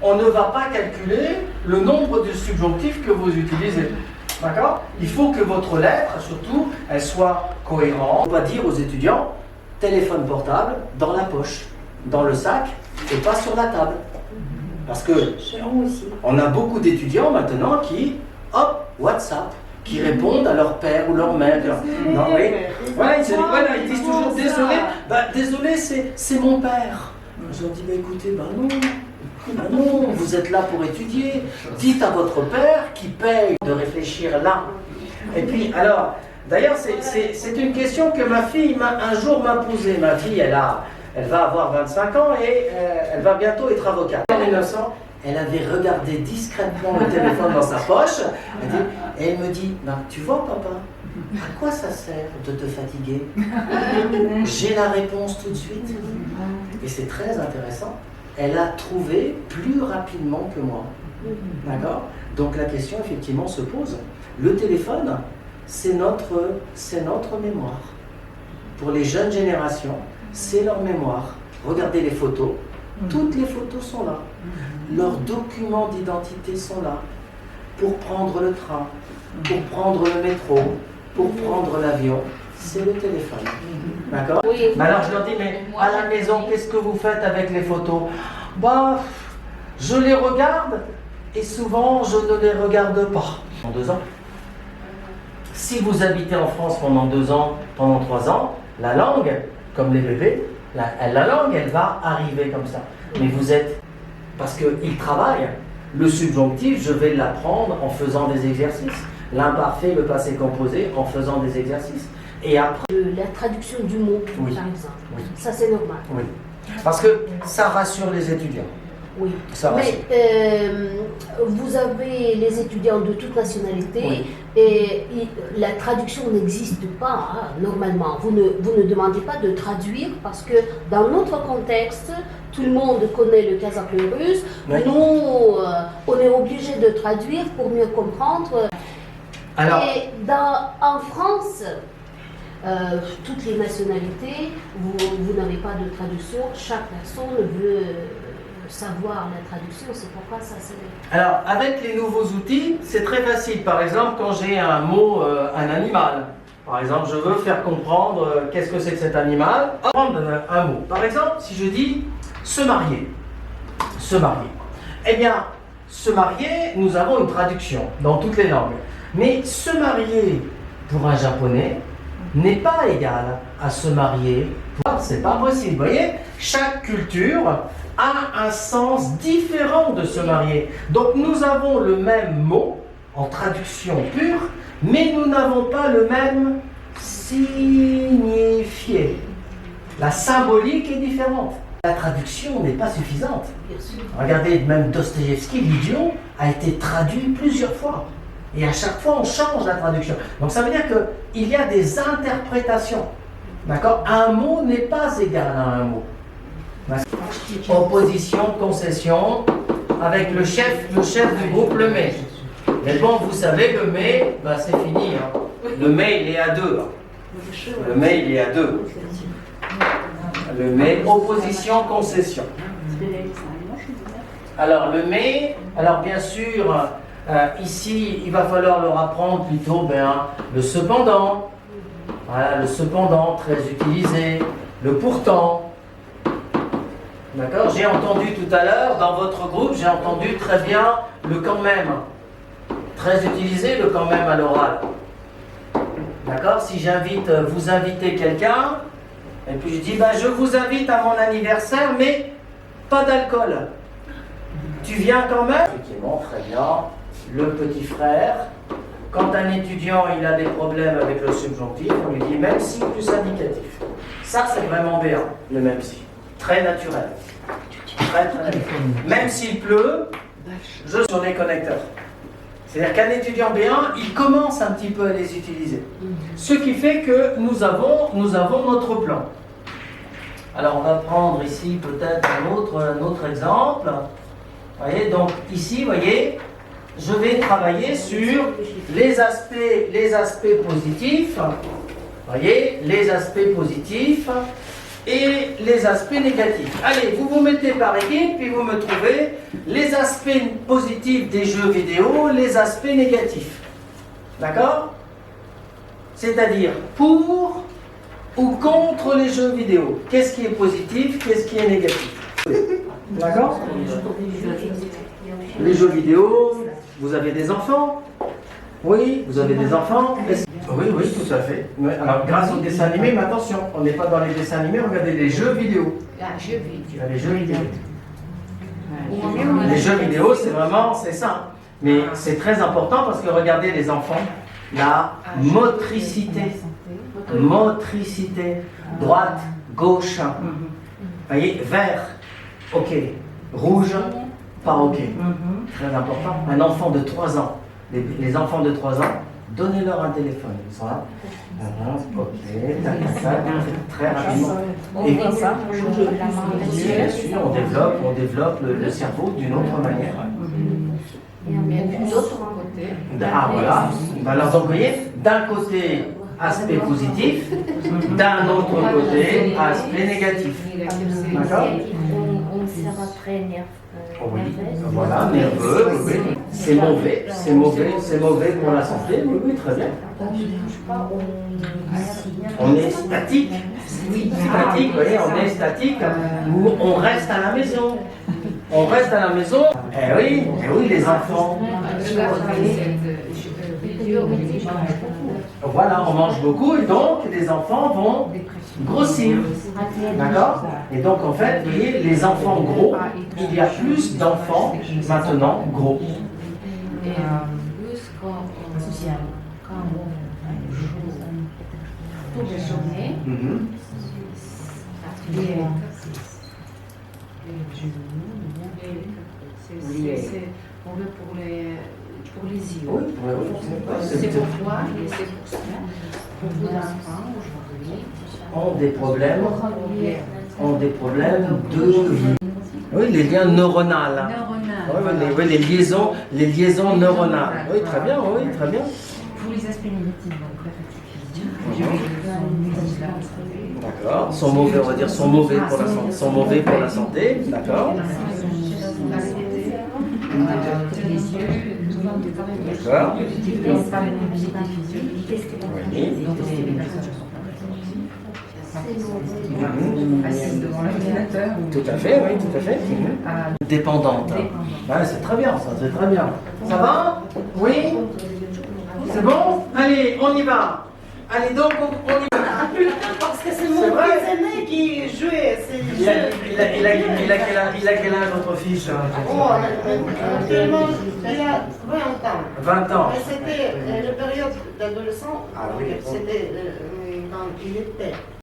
on ne va pas calculer le nombre de subjonctifs que vous utilisez. D'accord? Il faut que votre lettre, surtout, elle soit cohérente. On va dire aux étudiants, téléphone portable dans la poche, dans le sac et pas sur la table. Parce que on a beaucoup d'étudiants maintenant qui, hop, WhatsApp, qui répondent à leur père ou leur mère. Non, oui. Voilà, ils disent toujours désolé. Désolé, c'est mon père. Je leur dis, écoutez, non, vous êtes là pour étudier. Dites à votre père qui paye de réfléchir là. Et puis, alors, d'ailleurs, c'est une question que ma fille un jour m'a posée. Ma fille, elle va avoir 25 ans et elle va bientôt être avocate. En 1900, elle avait regardé discrètement le téléphone dans sa poche et elle me dit, tu vois papa, à quoi ça sert de te fatiguer? J'ai la réponse tout de suite. Et c'est très intéressant. Elle a trouvé plus rapidement que moi. D'accord? Donc la question effectivement se pose. Le téléphone, c'est notre mémoire. Pour les jeunes générations, c'est leur mémoire. Regardez les photos. Toutes les photos sont là. Leurs documents d'identité sont là. Pour prendre le train, pour prendre le métro, pour prendre l'avion, c'est le téléphone. D'accord? Oui. Mais alors je leur dis, mais à la maison, qu'est-ce que vous faites avec les photos? Je les regarde et souvent je ne les regarde pas. En 2 ans. Si vous habitez en France pendant 2 ans, pendant 3 ans, la langue, comme les bébés, la langue, elle va arriver comme ça. Mais vous êtes, parce qu'ils travaillent, le subjonctif, je vais l'apprendre en faisant des exercices. L'imparfait, le passé composé, en faisant des exercices. Et après... La traduction du mot, oui. par exemple. Oui. Ça, c'est normal. Oui. Parce que ça rassure les étudiants. Oui. Ça rassure. Mais vous avez les étudiants de toute nationalité, oui. Et la traduction n'existe pas, normalement. Vous ne demandez pas de traduire parce que dans notre contexte, tout le monde connaît le kazakh et le russe. Oui. Nous, on est obligé de traduire pour mieux comprendre. Alors, et en France, toutes les nationalités, vous n'avez pas de traduction. Chaque personne veut savoir la traduction, c'est pourquoi ça c'est... Alors, avec les nouveaux outils, c'est très facile. Par exemple, quand j'ai un mot, un animal, par exemple, je veux faire comprendre qu'est-ce que c'est que cet animal, prendre un mot. Par exemple, si je dis se marier, eh bien, se marier, nous avons une traduction dans toutes les langues. Mais se marier pour un japonais n'est pas égal à se marier pour... C'est pas possible, vous voyez? Chaque culture a un sens différent de se marier. Donc nous avons le même mot en traduction pure, mais nous n'avons pas le même signifié. La symbolique est différente. La traduction n'est pas suffisante. Regardez, même Dostoïevski, l'idiot, a été traduit plusieurs fois. Et à chaque fois, on change la traduction. Donc ça veut dire qu'il y a des interprétations. D'accord? Un mot n'est pas égal à un mot. Opposition, concession, avec le chef du groupe, le mais. Mais bon, vous savez, le mais, c'est fini. Hein. Le mais, il est à 2. Le mais, il est à 2. Le mais, opposition, concession. Alors, le mais, alors bien sûr, ici, il va falloir leur apprendre plutôt le cependant. Voilà, le cependant, très utilisé. Le pourtant. D'accord? J'ai entendu tout à l'heure, dans votre groupe, j'ai entendu très bien le quand même. Très utilisé, le quand même à l'oral. D'accord? Si vous invitez quelqu'un, et puis je dis, je vous invite à mon anniversaire, mais pas d'alcool. Tu viens quand même? Effectivement, très bien. Le petit frère. Quand un étudiant il a des problèmes avec le subjonctif, on lui dit même si plus indicatif. Ça, c'est vraiment bien, le même si. Très naturel. Très naturel. Même s'il pleut, je sur les connecteurs. C'est-à-dire qu'un étudiant B1, il commence un petit peu à les utiliser. Ce qui fait que nous avons notre plan. Alors on va prendre ici peut-être un autre exemple. Vous voyez, donc ici, vous voyez, je vais travailler sur les aspects positifs. Vous voyez, les aspects positifs. et les aspects négatifs. Allez, vous vous mettez par équipe, puis vous me trouvez les aspects positifs des jeux vidéo, les aspects négatifs. D'accord? C'est-à-dire pour ou contre les jeux vidéo. Qu'est-ce qui est positif, qu'est-ce qui est négatif? D'accord? Les jeux vidéo, vous avez des enfants? Oui, vous avez des enfants? Oui, oui, tout à fait. Alors, grâce aux dessins animés, mais attention, on n'est pas dans les dessins animés, regardez les jeux vidéo. Les jeux vidéo. Les jeux vidéo, c'est vraiment, c'est ça. Mais c'est très important parce que regardez les enfants, la motricité. Motricité. Droite, gauche. Vous voyez, vert, ok. Rouge, pas ok. Très important. Un enfant de 3 ans. Les enfants de 3 ans, donnez-leur un téléphone. Ils sont là. Ok, très rapidement. Et bien sûr, on développe le cerveau d'une autre manière. Ah voilà. Alors donc vous voyez, d'un côté aspect positif, d'un autre côté aspect négatif. D'accord? On sera très nerveux. Oui, voilà, nerveux, oui. C'est mauvais pour la santé, oui, très bien. On est statique, statique, vous voyez, on est statique, ou on reste à la maison. On reste à la maison, eh oui, les enfants. Voilà, on mange beaucoup et donc les enfants vont grossir. D'accord? Et donc en fait, vous voyez, les enfants gros, il y a plus d'enfants maintenant gros. C'est pour les yeux. Oui, C'est pour toi et c'est pour ça. Beaucoup d'enfants aujourd'hui ont des problèmes de... Oui, les liens neuronaux. Oui, les liaisons neuronales. Oui, très bien, oui, très bien. Pour les aspects négatifs, donc D'accord. Sont mauvais, on va dire, sont mauvais pour la santé. D'accord. les yeux, D'accord. assise devant l'ordinateur. Tout à fait, oui, tout à fait. Dépendante. Ouais, c'est très bien, ça, c'est très bien. Ça va? Oui? C'est bon? Allez, on y va. Allez, donc, on y va. Parce que c'est mon petit aîné qui jouait ces jeux. Il a quel âge, votre fils? Actuellement, il a 20 ans. 20 ans. Mais c'était la période d'adolescent. Ah oui. C'était quand il était